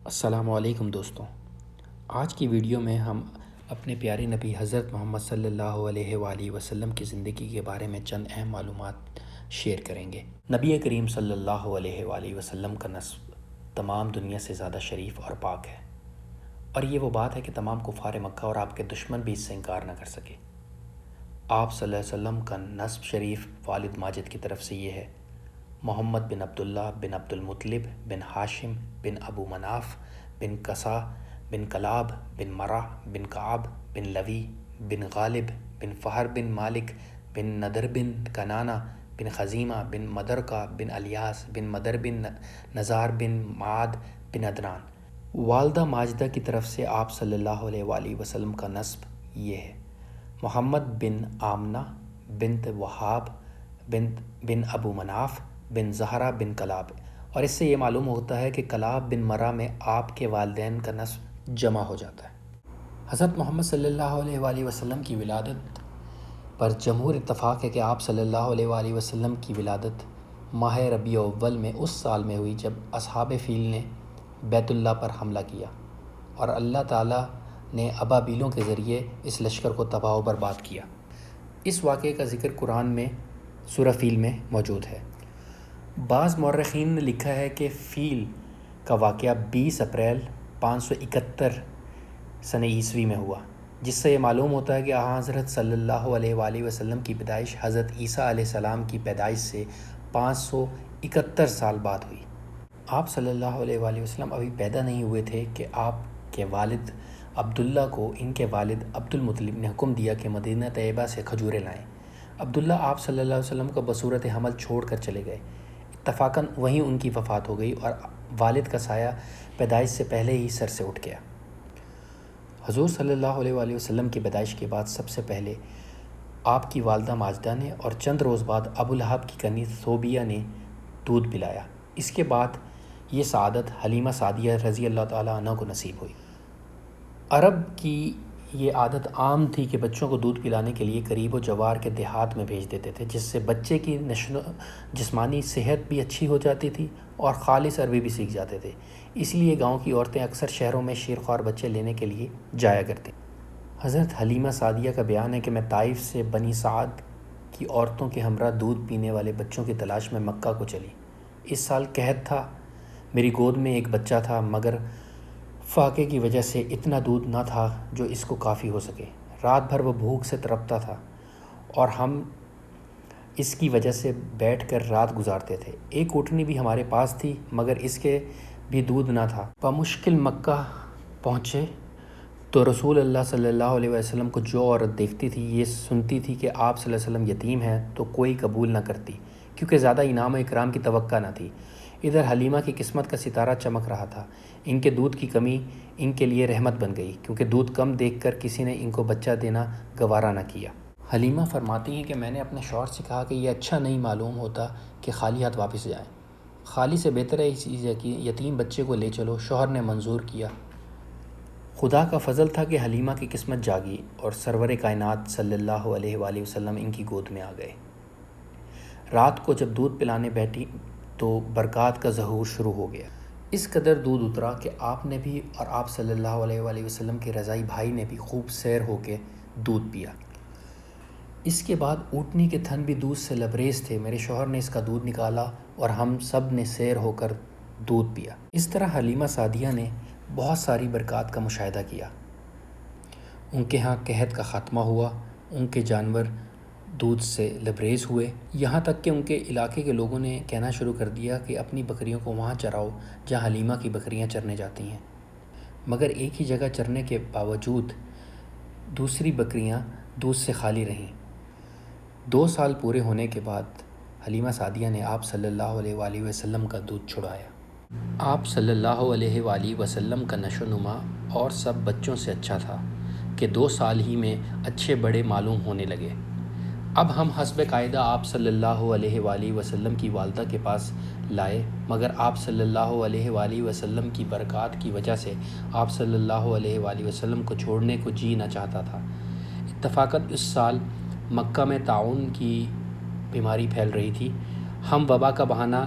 السلام علیکم دوستوں، آج کی ویڈیو میں ہم اپنے پیارے نبی حضرت محمد صلی اللہ علیہ وآلہ وسلم کی زندگی کے بارے میں چند اہم معلومات شیئر کریں گے۔ نبی کریم صلی اللہ علیہ وآلہ وسلم کا نسب تمام دنیا سے زیادہ شریف اور پاک ہے، اور یہ وہ بات ہے کہ تمام کفار مکہ اور آپ کے دشمن بھی اس سے انکار نہ کر سکے۔ آپ صلی اللہ علیہ وسلم کا نسب شریف والد ماجد کی طرف سے یہ ہے: محمد بن عبداللہ بن عبد المطلب بن ہاشم بن ابو مناف بن قصا بن کلاب بن مرہ بن کعب بن لوی بن غالب بن فہر بن مالک بن ندر بن کنانہ بن خزیمہ بن مدرکہ بن الیاس بن مدر بن نزار بن معاد بن عدنان۔ والدہ ماجدہ کی طرف سے آپ صلی اللہ علیہ وآلہ وسلم کا نسب یہ ہے: محمد بن آمنہ بنت وہاب بن ابو مناف بن زہرہ بن کلاب، اور اس سے یہ معلوم ہوتا ہے کہ کلاب بن مرہ میں آپ کے والدین کا نسب جمع ہو جاتا ہے۔ حضرت محمد صلی اللہ علیہ وآلہ وسلم کی ولادت پر جمہور اتفاق ہے کہ آپ صلی اللہ علیہ وآلہ وسلم کی ولادت ماہ ربیع الاول میں اس سال میں ہوئی جب اصحاب فیل نے بیت اللہ پر حملہ کیا اور اللہ تعالیٰ نے ابابیلوں کے ذریعے اس لشکر کو تباہ و برباد کیا۔ اس واقعے کا ذکر قرآن میں سورہ فیل میں موجود ہے۔ بعض مورخین نے لکھا ہے کہ فیل کا واقعہ 20 اپریل 571 سنہ عیسوی میں ہوا، جس سے یہ معلوم ہوتا ہے کہ حضرت صلی اللہ علیہ وآلہ وسلم کی پیدائش حضرت عیسیٰ علیہ السلام کی پیدائش سے 571 سال بعد ہوئی۔ آپ صلی اللہ علیہ وآلہ وسلم ابھی پیدا نہیں ہوئے تھے کہ آپ کے والد عبداللہ کو ان کے والد عبد المطلب نے حکم دیا کہ مدینہ طیبہ سے کھجوریں لائیں۔ عبداللہ آپ صلی اللہ علیہ وسلم کو بصورت حمل چھوڑ کر چلے گئے۔ اتفاقاً وہیں ان کی وفات ہو گئی اور والد کا سایہ پیدائش سے پہلے ہی سر سے اٹھ گیا۔ حضور صلی اللہ علیہ وآلہ وسلم کی پیدائش کے بعد سب سے پہلے آپ کی والدہ ماجدہ نے اور چند روز بعد ابو لہب کی کنی ثوبیہ نے دودھ پلایا۔ اس کے بعد یہ سعادت حلیمہ سعدیہ رضی اللہ تعالیٰ عنہ کو نصیب ہوئی۔ عرب کی یہ عادت عام تھی کہ بچوں کو دودھ پلانے کے لیے قریب و جوار کے دیہات میں بھیج دیتے تھے، جس سے بچے کی جسمانی صحت بھی اچھی ہو جاتی تھی اور خالص عربی بھی سیکھ جاتے تھے۔ اس لیے گاؤں کی عورتیں اکثر شہروں میں شیرخوار بچے لینے کے لیے جایا کرتیں۔ حضرت حلیمہ سعدیہ کا بیان ہے کہ میں طائف سے بنی سعد کی عورتوں کے ہمراہ دودھ پینے والے بچوں کی تلاش میں مکہ کو چلی۔ اس سال قحط تھا، میری گود میں ایک بچہ تھا، مگر فاقے کی وجہ سے اتنا دودھ نہ تھا جو اس کو کافی ہو سکے۔ رات بھر وہ بھوک سے تڑپتا تھا اور ہم اس کی وجہ سے بیٹھ کر رات گزارتے تھے۔ ایک اونٹنی بھی ہمارے پاس تھی، مگر اس کے بھی دودھ نہ تھا۔ بمشکل مکہ پہنچے تو رسول اللہ صلی اللہ علیہ وسلم کو جو عورت دیکھتی تھی، یہ سنتی تھی کہ آپ صلی اللہ علیہ وسلم یتیم ہیں، تو کوئی قبول نہ کرتی، کیونکہ زیادہ انعام و اکرام کی توقع نہ تھی۔ ادھر حلیمہ کی قسمت کا ستارہ چمک رہا تھا۔ ان کے دودھ کی کمی ان کے لیے رحمت بن گئی، کیونکہ دودھ کم دیکھ کر کسی نے ان کو بچہ دینا گوارا نہ کیا۔ حلیمہ فرماتی ہیں کہ میں نے اپنے شوہر سے کہا کہ یہ اچھا نہیں معلوم ہوتا کہ خالی ہاتھ واپس جائیں، خالی سے بہتر ہے اس چیز ہے کہ یتیم بچے کو لے چلو۔ شوہر نے منظور کیا۔ خدا کا فضل تھا کہ حلیمہ کی قسمت جاگی اور سرور کائنات صلی اللہ علیہ وآلہ وسلم ان کی گود میں آ گئے۔ رات کو جب دودھ پلانے بیٹھی تو برکات کا ظہور شروع ہو گیا۔ اس قدر دودھ اترا کہ آپ نے بھی اور آپ صلی اللہ علیہ وآلہ وسلم کے رضائی بھائی نے بھی خوب سیر ہو کے دودھ پیا۔ اس کے بعد اونٹنی کے تھن بھی دودھ سے لبریز تھے۔ میرے شوہر نے اس کا دودھ نکالا اور ہم سب نے سیر ہو کر دودھ پیا۔ اس طرح حلیمہ سعدیہ نے بہت ساری برکات کا مشاہدہ کیا۔ ان کے ہاں قحط کا خاتمہ ہوا، ان کے جانور دودھ سے لبریز ہوئے، یہاں تک کہ ان کے علاقے کے لوگوں نے کہنا شروع کر دیا کہ اپنی بکریوں کو وہاں چراؤ جہاں حلیمہ کی بکریاں چرنے جاتی ہیں۔ مگر ایک ہی جگہ چرنے کے باوجود دوسری بکریاں دودھ سے خالی رہیں۔ 2 سال پورے ہونے کے بعد حلیمہ سعدیہ نے آپ صلی اللہ علیہ وآلہ وسلم کا دودھ چھڑایا۔ آپ صلی اللہ علیہ وآلہ وسلم کا نشو و نما اور سب بچوں سے اچھا تھا کہ 2 سال ہی میں اچھے بڑے معلوم ہونے لگے۔ اب ہم حسب قاعدہ آپ صلی اللہ علیہ وآلہ وسلم کی والدہ کے پاس لائے، مگر آپ صلی اللہ علیہ وآلہ وسلم کی برکات کی وجہ سے آپ صلی اللہ علیہ وآلہ وسلم کو چھوڑنے کو جی نہ چاہتا تھا۔ اتفاقاً اس سال مکہ میں طاعون کی بیماری پھیل رہی تھی۔ ہم وبا کا بہانہ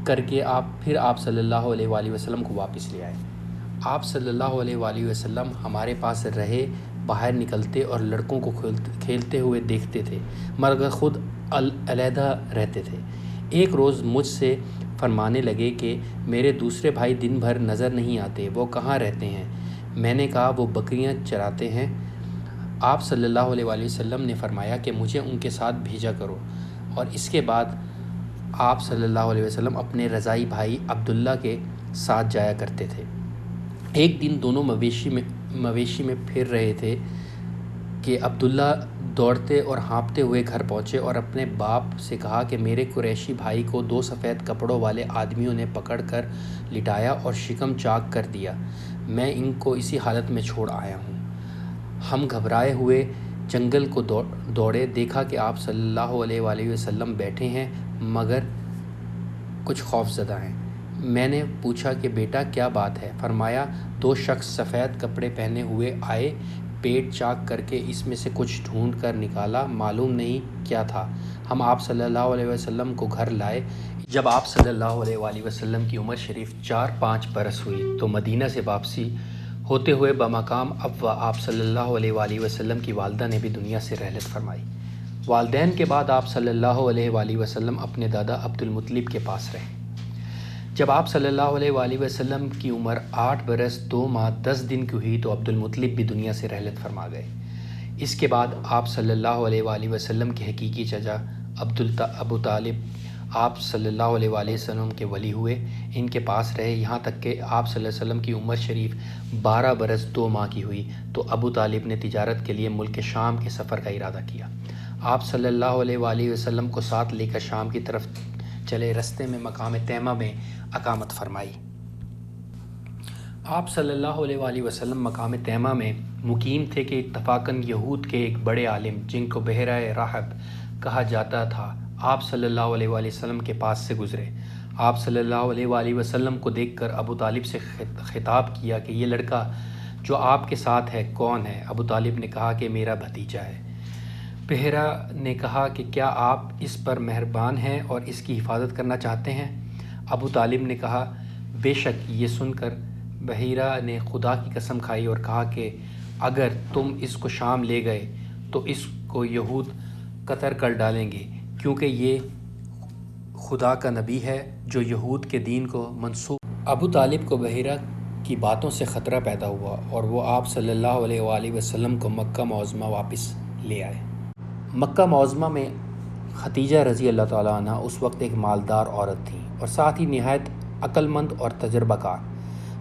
کر کے آپ صلی اللہ علیہ وآلہ وسلم کو واپس لے آئے۔ آپ صلی اللہ علیہ وآلہ وسلم ہمارے پاس رہے باہر نکلتے اور لڑکوں کو کھیلتے ہوئے دیکھتے تھے، مگر خود علیحدہ رہتے تھے۔ ایک روز مجھ سے فرمانے لگے کہ میرے دوسرے بھائی دن بھر نظر نہیں آتے، وہ کہاں رہتے ہیں؟ میں نے کہا وہ بکریاں چراتے ہیں۔ آپ صلی اللہ علیہ وآلہ وسلم نے فرمایا کہ مجھے ان کے ساتھ بھیجا کرو، اور اس کے بعد آپ صلی اللہ علیہ وسلم اپنے رضاعی بھائی عبداللہ کے ساتھ جایا کرتے تھے۔ ایک دن دونوں مویشی میں پھر رہے تھے کہ عبداللہ دوڑتے اور ہانپتے ہوئے گھر پہنچے اور اپنے باپ سے کہا کہ میرے قریشی بھائی کو 2 سفید کپڑوں والے آدمیوں نے پکڑ کر لٹایا اور شکم چاک کر دیا، میں ان کو اسی حالت میں چھوڑ آیا ہوں۔ ہم گھبرائے ہوئے جنگل کو دوڑے، دیکھا کہ آپ صلی اللہ علیہ وآلہ وسلم بیٹھے ہیں مگر کچھ خوف زدہ ہیں۔ میں نے پوچھا کہ بیٹا کیا بات ہے؟ فرمایا 2 شخص سفید کپڑے پہنے ہوئے آئے، پیٹ چاک کر کے اس میں سے کچھ ڈھونڈ کر نکالا، معلوم نہیں کیا تھا۔ ہم آپ صلی اللہ علیہ وسلم کو گھر لائے۔ جب آپ صلی اللہ علیہ وآلہ وسلم کی عمر شریف 4-5 برس ہوئی تو مدینہ سے واپسی ہوتے ہوئے بمقام ابوا آپ صلی اللہ علیہ وآلہ وسلم کی والدہ نے بھی دنیا سے رحلت فرمائی۔ والدین کے بعد آپ صلی اللہ علیہ وآلہ وسلم اپنے دادا عبد المطلب کے پاس رہے۔ جب آپ صلی اللہ علیہ وآلہ وسلم کی عمر 8 برس 2 ماہ 10 دن کی ہوئی تو عبد المطلب بھی دنیا سے رحلت فرما گئے۔ اس کے بعد آپ صلی اللہ علیہ وآلہ وسلم کے حقیقی چچا ابو طالب آپ صلی اللہ علیہ وآلہ وسلم کے ولی ہوئے، ان کے پاس رہے یہاں تک کہ آپ صلی اللہ علیہ وسلم کی عمر شریف 12 برس 2 ماہ کی ہوئی تو ابو طالب نے تجارت کے لیے ملک شام کے سفر کا ارادہ کیا۔ آپ صلی اللہ علیہ وآلہ وسلم کو ساتھ لے کر شام کی طرف چلے، رستے میں مقام تیمہ میں اقامت فرمائی۔ آپ صلی اللہ علیہ وآلہ وسلم مقام تیمہ میں مقیم تھے کہ اتفاقاً یہود کے ایک بڑے عالم جن کو بحیرہ راہب کہا جاتا تھا، آپ صلی اللہ علیہ وآلہ وسلم کے پاس سے گزرے۔ آپ صلی اللہ علیہ وآلہ وسلم کو دیکھ کر ابو طالب سے خطاب کیا کہ یہ لڑکا جو آپ کے ساتھ ہے کون ہے؟ ابو طالب نے کہا کہ میرا بھتیجا ہے۔ بحیرہ نے کہا کہ کیا آپ اس پر مہربان ہیں اور اس کی حفاظت کرنا چاہتے ہیں؟ ابو طالب نے کہا بے شک۔ یہ سن کر بحیرہ نے خدا کی قسم کھائی اور کہا کہ اگر تم اس کو شام لے گئے تو اس کو یہود قتل کر ڈالیں گے، کیونکہ یہ خدا کا نبی ہے جو یہود کے دین کو منسوخ۔ ابو طالب کو بحیرہ کی باتوں سے خطرہ پیدا ہوا اور وہ آپ صلی اللہ علیہ وآلہ وسلم کو مکہ معظمہ واپس لے آئے۔ مکہ معظمہ میں خدیجہ رضی اللہ تعالیٰ عنہ اس وقت ایک مالدار عورت تھیں اور ساتھ ہی نہایت عقل مند اور تجربہ کار۔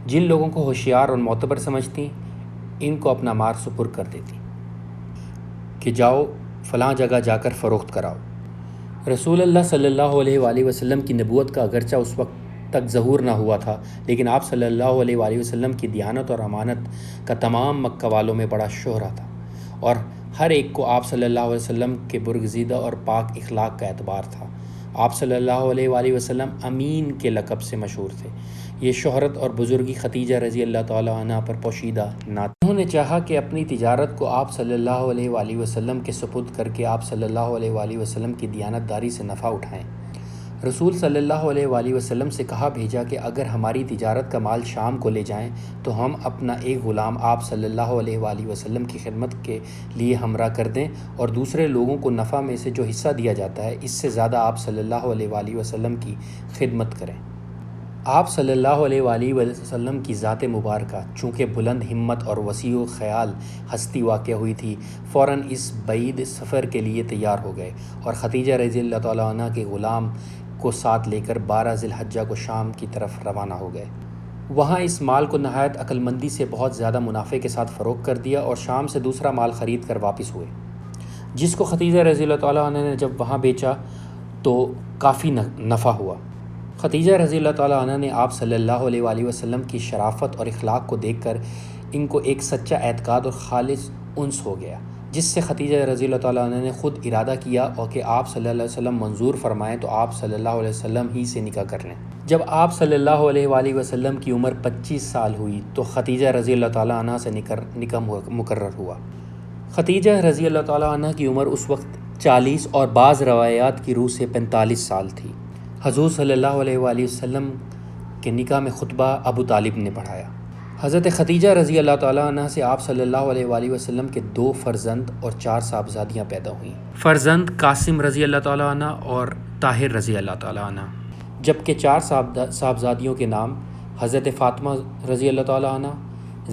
جن لوگوں کو ہوشیار اور معتبر سمجھتی ان کو اپنا مال سپرد کر دیتی کہ جاؤ فلاں جگہ جا کر فروخت کراؤ۔ رسول اللہ صلی اللہ علیہ وآلہ وسلم کی نبوت کا اگرچہ اس وقت تک ظہور نہ ہوا تھا، لیکن آپ صلی اللہ علیہ وآلہ وسلم کی دیانت اور امانت کا تمام مکہ والوں میں بڑا شہرہ تھا اور ہر ایک کو آپ صلی اللہ علیہ وسلم کے برگزیدہ اور پاک اخلاق کا اعتبار تھا۔ آپ صلی اللہ علیہ وآلہ وسلم امین کے لقب سے مشہور تھے۔ یہ شہرت اور بزرگی خدیجہ رضی اللہ تعالیٰ عنہ پر پوشیدہ نہ تھی۔ انہوں نے چاہا کہ اپنی تجارت کو آپ صلی اللہ علیہ وآلہ وسلم کے سپرد کر کے آپ صلی اللہ علیہ وآلہ وسلم کی دیانت داری سے نفع اٹھائیں۔ رسول صلی اللہ علیہ وآلہ وسلم سے کہا بھیجا کہ اگر ہماری تجارت کا مال شام کو لے جائیں تو ہم اپنا ایک غلام آپ صلی اللہ علیہ وآلہ وسلم کی خدمت کے لیے ہمراہ کر دیں اور دوسرے لوگوں کو نفع میں سے جو حصہ دیا جاتا ہے اس سے زیادہ آپ صلی اللہ علیہ وآلہ وسلم کی خدمت کریں۔ آپ صلی اللہ علیہ وآلہ وسلم کی ذات مبارکہ چونکہ بلند ہمت اور وسیع خیال ہستی واقع ہوئی تھی، فوراً اس بعید سفر کے لیے تیار ہو گئے اور خدیجہ رضی اللہ تعالیٰ عنہ کے غلام کو ساتھ لے کر 12 ذی الحجہ کو شام کی طرف روانہ ہو گئے۔ وہاں اس مال کو نہایت عقل مندی سے بہت زیادہ منافع کے ساتھ فروخت کر دیا اور شام سے دوسرا مال خرید کر واپس ہوئے، جس کو خدیجہ رضی اللہ تعالیٰ عنہ نے جب وہاں بیچا تو کافی نفع ہوا۔ خدیجہ رضی اللہ تعالیٰ عنہ نے آپ صلی اللہ علیہ وآلہ وسلم کی شرافت اور اخلاق کو دیکھ کر ان کو ایک سچا اعتقاد اور خالص انس ہو گیا، جس سے خدیجہ رضی اللہ تعالیٰ عنہ نے خود ارادہ کیا اور کہ آپ صلی اللہ علیہ وسلم منظور فرمائیں تو آپ صلی اللہ علیہ وسلم ہی سے نکاح کر لیں۔ جب آپ صلی اللہ علیہ وآلہ وسلم کی عمر 25 سال ہوئی تو خدیجہ رضی اللہ تعالیٰ عنہ سے نکاح مقرر ہوا۔ خدیجہ رضی اللہ تعالیٰ عنہ کی عمر اس وقت 40 اور بعض روایات کی روح سے 45 سال تھی۔ حضور صلی اللہ علیہ وآلہ وسلم کے نکاح میں خطبہ ابو طالب نے پڑھایا۔ حضرت خدیجہ رضی اللہ تعالیٰ عنہ سے آپ صلی اللہ علیہ وآلہ وسلم کے 2 فرزند اور 4 صاحبزادیاں پیدا ہوئیں۔ فرزند قاسم رضی اللہ تعالیٰ عنہ اور طاہر رضی اللہ تعالیٰ عنہ، جبکہ 4 صاحبزادیوں کے نام حضرت فاطمہ رضی اللہ تعالیٰ عنہ،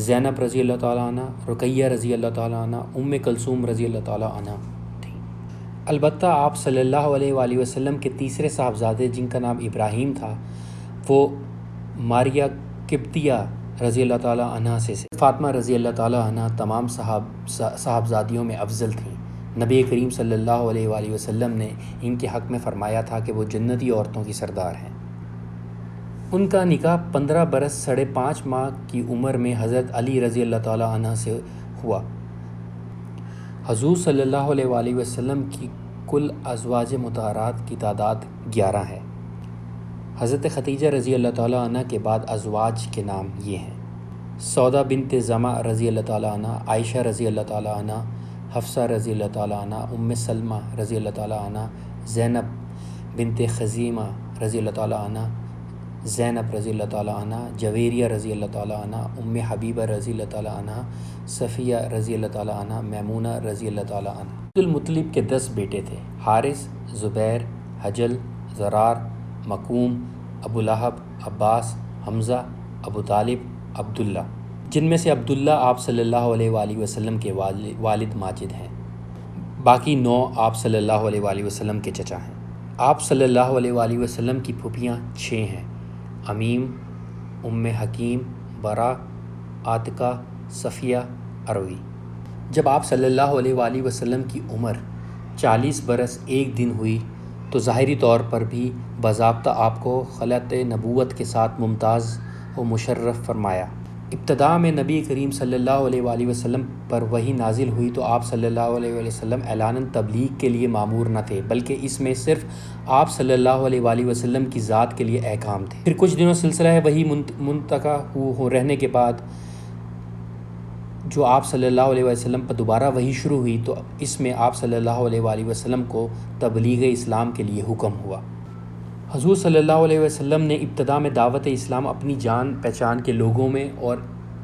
زینب رضی اللہ تعالیٰ عنہ، رقیہ رضی اللہ تعالیٰ عنہ، کلثوم رضی اللہ تعالیٰ عنہ تھیں۔ البتہ آپ صلی اللہ علیہ وآلہ وسلم کے تیسرے صاحبزادے جن کا نام ابراہیم تھا وہ ماریہ قبطیہ رضی اللہ تعالیٰ عنہ سے فاطمہ رضی اللہ تعالیٰ عنہ تمام صاحبزادیوں میں افضل تھیں۔ نبی کریم صلی اللہ علیہ وآلہ وسلم نے ان کے حق میں فرمایا تھا کہ وہ جنتی عورتوں کی سردار ہیں۔ ان کا نکاح 15 برس 5.5 ماہ کی عمر میں حضرت علی رضی اللہ تعالیٰ عنہ سے ہوا۔ حضور صلی اللہ علیہ وآلہ وسلم کی کل ازواج مطہرات کی تعداد 11 ہے۔ حضرت خدیجہ رضی اللہ تعالیٰ عنہ کے بعد ازواج کے نام یہ ہیں: سودا بنت زمع رضی اللہ تعالیٰ عنہ، عائشہ رضی اللہ تعالیٰ عنہ، حفصہ رضی اللہ تعالیٰ عنہ، سلمہ رضی اللہ تعالیٰ عنہ، زینب بنت خزیمہ رضی اللہ تعالیٰ عنہ، زینب رضی اللہ تعالیٰ عنہ، جویریہ رضی اللہ تعالیٰ عنہ، حبیبہ رضی اللہ تعالیٰ عنہ، صفیہ رضی اللہ تعالیٰ عنہ، میمونہ رضی اللہ تعالیٰ عنہ۔ عبد المطلب کے 10 بیٹے تھے: حارث، زبیر، حجل، زرار، مکوم، ابو لہب، عباس، حمزہ، ابو طالب، عبداللہ، جن میں سے عبداللہ آپ صلی اللہ علیہ وآلہ وسلم کے والد ماجد ہیں۔ باقی 9 آپ صلی اللہ علیہ وآلہ وسلم کے چچا ہیں۔ آپ صلی اللہ علیہ وآلہ وسلم کی پھوپھیاں 6 ہیں: امیم، حکیم، برا، عاتقہ، صفیہ، اروی۔ جب آپ صلی اللہ علیہ وآلہ وسلم کی عمر 40 برس 1 دن ہوئی تو ظاہری طور پر بھی باضابطہ آپ کو خلعت نبوت کے ساتھ ممتاز و مشرف فرمایا۔ ابتداء میں نبی کریم صلی اللہ علیہ وآلہ وسلم پر وحی نازل ہوئی تو آپ صلی اللہ علیہ وآلہ وسلم اعلاناً تبلیغ کے لیے مامور نہ تھے، بلکہ اس میں صرف آپ صلی اللہ علیہ وآلہ وسلم کی ذات کے لیے احکام تھے۔ پھر کچھ دنوں سلسلہ وحی منتقل رہنے کے بعد جو آپ صلی اللہ علیہ وسلم پر دوبارہ وحی شروع ہوئی تو اس میں آپ صلی اللہ علیہ وآلہ وسلم کو تبلیغ اسلام کے لیے حکم ہوا۔ حضور صلی اللہ علیہ وسلم نے ابتداء میں دعوت اسلام اپنی جان پہچان کے لوگوں میں اور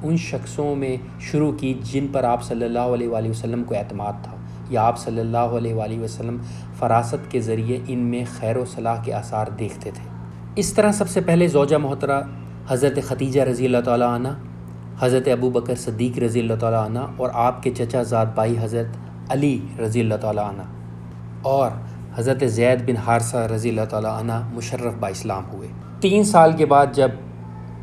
ان شخصوں میں شروع کی جن پر آپ صلی اللہ علیہ وآلہ وسلم کو اعتماد تھا یا آپ صلی اللہ علیہ وآلہ وسلم فراست کے ذریعے ان میں خیر و صلاح کے آثار دیکھتے تھے۔ اس طرح سب سے پہلے زوجہ محترمہ حضرت خدیجہ رضی اللہ تعالیٰ عنہ، حضرت ابو بکر صدیق رضی اللہ تعالیٰ عنہ اور آپ کے چچا زاد بھائی حضرت علی رضی اللہ تعالیٰ عنہ اور حضرت زید بن حارثہ رضی اللہ تعالیٰ عنہ مشرف با اسلام ہوئے۔ 3 سال کے بعد جب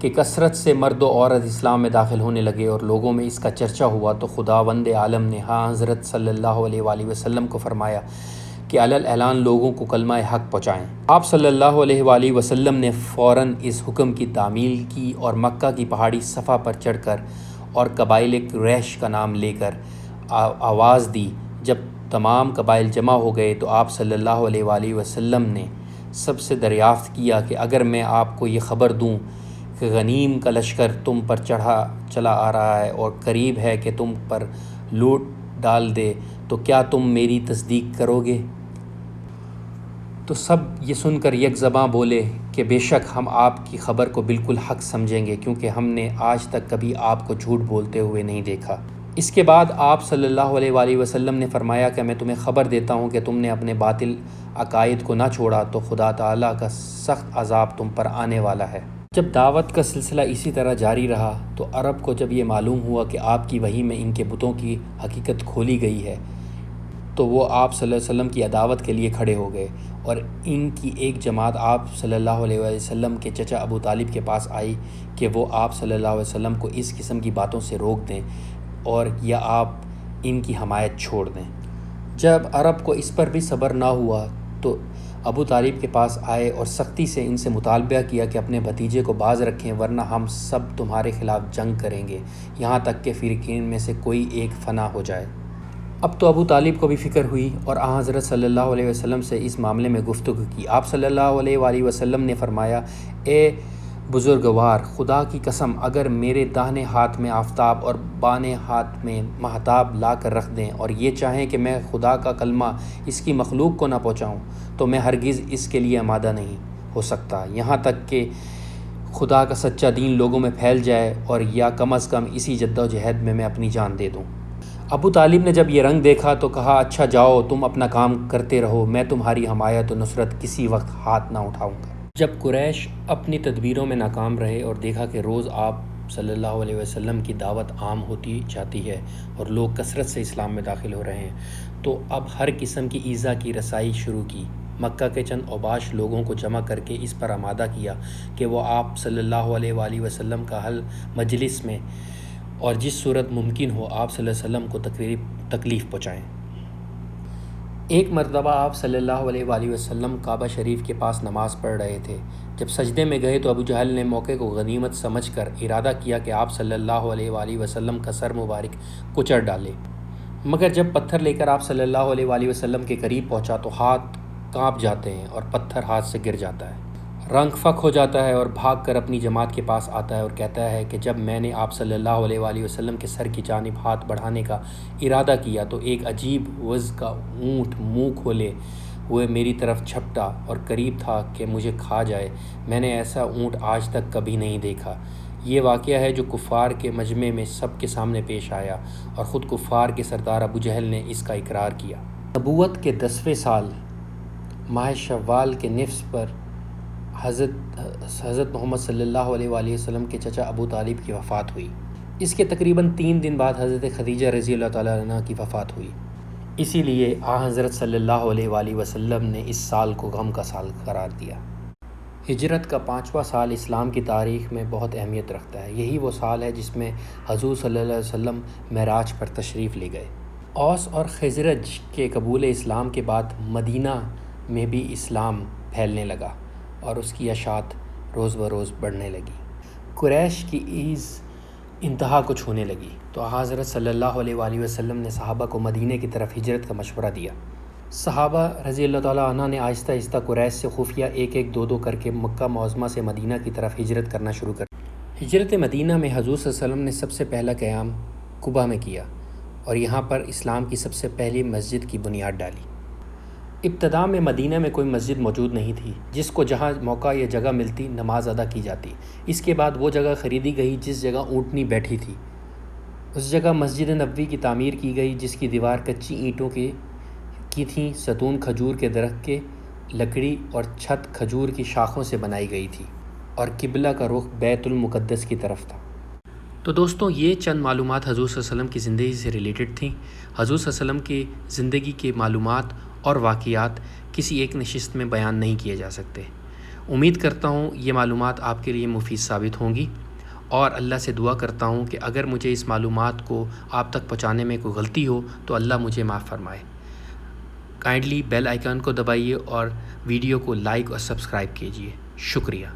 کہ کثرت سے مرد و عورت اسلام میں داخل ہونے لگے اور لوگوں میں اس کا چرچا ہوا تو خداوند عالم نے حضرت صلی اللہ علیہ وآلہ وسلم کو فرمایا کہ علل اعلان لوگوں کو کلمہ حق پہنچائیں۔ آپ صلی اللہ علیہ وآلہ وسلم نے فوراً اس حکم کی تعمیل کی اور مکہ کی پہاڑی صفا پر چڑھ کر اور قبائل قریش کا نام لے کر آواز دی۔ جب تمام قبائل جمع ہو گئے تو آپ صلی اللہ علیہ وآلہ وسلم نے سب سے دریافت کیا کہ اگر میں آپ کو یہ خبر دوں کہ غنیم کا لشکر تم پر چلا آ رہا ہے اور قریب ہے کہ تم پر لوٹ ڈال دے تو کیا تم میری تصدیق کرو گے؟ تو سب یہ سن کر یک زباں بولے کہ بے شک ہم آپ کی خبر کو بالکل حق سمجھیں گے، کیونکہ ہم نے آج تک کبھی آپ کو جھوٹ بولتے ہوئے نہیں دیکھا۔ اس کے بعد آپ صلی اللہ علیہ وآلہ وسلم نے فرمایا کہ میں تمہیں خبر دیتا ہوں کہ تم نے اپنے باطل عقائد کو نہ چھوڑا تو خدا تعالیٰ کا سخت عذاب تم پر آنے والا ہے۔ جب دعوت کا سلسلہ اسی طرح جاری رہا تو عرب کو جب یہ معلوم ہوا کہ آپ کی وحی میں ان کے بتوں کی حقیقت کھولی گئی ہے تو وہ آپ صلی اللہ علیہ وسلم کی عداوت کے لیے کھڑے ہو گئے اور ان کی ایک جماعت آپ صلی اللہ علیہ وسلم کے چچا ابو طالب کے پاس آئی کہ وہ آپ صلی اللہ علیہ وسلم کو اس قسم کی باتوں سے روک دیں اور یا آپ ان کی حمایت چھوڑ دیں۔ جب عرب کو اس پر بھی صبر نہ ہوا تو ابو طالب کے پاس آئے اور سختی سے ان سے مطالبہ کیا کہ اپنے بھتیجے کو باز رکھیں ورنہ ہم سب تمہارے خلاف جنگ کریں گے یہاں تک کہ فریقین میں سے کوئی ایک فنا ہو جائے۔ اب تو ابو طالب کو بھی فکر ہوئی اور حضرت صلی اللہ علیہ وسلم سے اس معاملے میں گفتگو کی۔ آپ صلی اللہ علیہ وآلہ وسلم نے فرمایا، اے بزرگوار، خدا کی قسم اگر میرے داہنے ہاتھ میں آفتاب اور بائیں ہاتھ میں مہتاب لا کر رکھ دیں اور یہ چاہیں کہ میں خدا کا کلمہ اس کی مخلوق کو نہ پہنچاؤں تو میں ہرگز اس کے لیے آمادہ نہیں ہو سکتا، یہاں تک کہ خدا کا سچا دین لوگوں میں پھیل جائے اور یا کم از کم اسی جدوجہد میں اپنی جان دے دوں۔ ابو طالب نے جب یہ رنگ دیکھا تو کہا اچھا جاؤ تم اپنا کام کرتے رہو، میں تمہاری حمایت و نصرت کسی وقت ہاتھ نہ اٹھاؤں گا۔ جب قریش اپنی تدبیروں میں ناکام رہے اور دیکھا کہ روز آپ صلی اللہ علیہ وسلم کی دعوت عام ہوتی جاتی ہے اور لوگ کثرت سے اسلام میں داخل ہو رہے ہیں، تو اب ہر قسم کی ایذا کی رسائی شروع کی۔ مکہ کے چند اوباش لوگوں کو جمع کر کے اس پر آمادہ کیا کہ وہ آپ صلی اللہ علیہ وآلہ وسلم کا حل مجلس میں اور جس صورت ممکن ہو آپ صلی اللہ علیہ وسلم کو تکلیف پہنچائیں۔ ایک مرتبہ آپ صلی اللہ علیہ وآلہ وسلم کعبہ شریف کے پاس نماز پڑھ رہے تھے۔ جب سجدے میں گئے تو ابو جہل نے موقع کو غنیمت سمجھ کر ارادہ کیا کہ آپ صلی اللہ علیہ وآلہ وسلم کا سر مبارک کچل ڈالے، مگر جب پتھر لے کر آپ صلی اللہ علیہ وآلہ وسلم کے قریب پہنچا تو ہاتھ کانپ جاتے ہیں اور پتھر ہاتھ سے گر جاتا ہے۔ رنگ فک ہو جاتا ہے اور بھاگ کر اپنی جماعت کے پاس آتا ہے اور کہتا ہے کہ جب میں نے آپ صلی اللہ علیہ وآلہ وسلم کے سر کی جانب ہاتھ بڑھانے کا ارادہ کیا تو ایک عجیب وضع کا اونٹ منہ کھولے ہوئے میری طرف جھپٹا اور قریب تھا کہ مجھے کھا جائے۔ میں نے ایسا اونٹ آج تک کبھی نہیں دیکھا۔ یہ واقعہ ہے جو کفار کے مجمع میں سب کے سامنے پیش آیا اور خود کفار کے سردار ابو جہل نے اس کا اقرار کیا۔ نبوت کے 10ویں سال ماہ شوال کے نصف پر حضرت محمد صلی اللہ علیہ وآلہ وسلم کے چچا ابو طالب کی وفات ہوئی۔ اس کے تقریباً 3 دن بعد حضرت خدیجہ رضی اللہ تعالیٰ عنہ کی وفات ہوئی۔ اسی لیے حضرت صلی اللہ علیہ وآلہ وسلم نے اس سال کو غم کا سال قرار دیا۔ ہجرت کا 5واں سال اسلام کی تاریخ میں بہت اہمیت رکھتا ہے۔ یہی وہ سال ہے جس میں حضور صلی اللہ علیہ وسلم معراج پر تشریف لے گئے۔ اوس اور خزرج کے قبول اسلام کے بعد مدینہ میں بھی اسلام پھیلنے لگا اور اس کی اشاعت روز بروز بڑھنے لگی۔ قریش کی ایذ انتہا کو چھونے لگی تو حضرت صلی اللہ علیہ وآلہ وسلم نے صحابہ کو مدینہ کی طرف ہجرت کا مشورہ دیا۔ صحابہ رضی اللہ تعالیٰ عنہ نے آہستہ آہستہ قریش سے خفیہ ایک ایک دو کر کے مکہ معظمہ سے مدینہ کی طرف ہجرت کرنا شروع کر دی۔ ہجرت مدینہ میں حضور صلی اللہ علیہ وسلم نے سب سے پہلا قیام قباء میں کیا اور یہاں پر اسلام کی سب سے پہلی مسجد کی بنیاد ڈالی۔ ابتدا میں مدینہ میں کوئی مسجد موجود نہیں تھی، جس کو جہاں موقع یا جگہ ملتی نماز ادا کی جاتی۔ اس کے بعد وہ جگہ خریدی گئی جس جگہ اونٹنی بیٹھی تھی۔ اس جگہ مسجد نبوی کی تعمیر کی گئی جس کی دیوار کچی اینٹوں کی تھیں، ستون کھجور کے درخت کے لکڑی اور چھت کھجور کی شاخوں سے بنائی گئی تھی اور قبلہ کا رخ بیت المقدس کی طرف تھا۔ تو دوستوں یہ چند معلومات حضور صلی اللہ علیہ وسلم کی زندگی سے ریلیٹڈ تھیں۔ حضور صلی اللہ علیہ وسلم کی زندگی کے معلومات اور واقعات کسی ایک نشست میں بیان نہیں کیے جا سکتے۔ امید کرتا ہوں یہ معلومات آپ کے لیے مفید ثابت ہوں گی اور اللہ سے دعا کرتا ہوں کہ اگر مجھے اس معلومات کو آپ تک پہنچانے میں کوئی غلطی ہو تو اللہ مجھے معاف فرمائے۔ کائنڈلی بیل آئیکن کو دبائیے اور ویڈیو کو لائک اور سبسکرائب کیجیے۔ شکریہ۔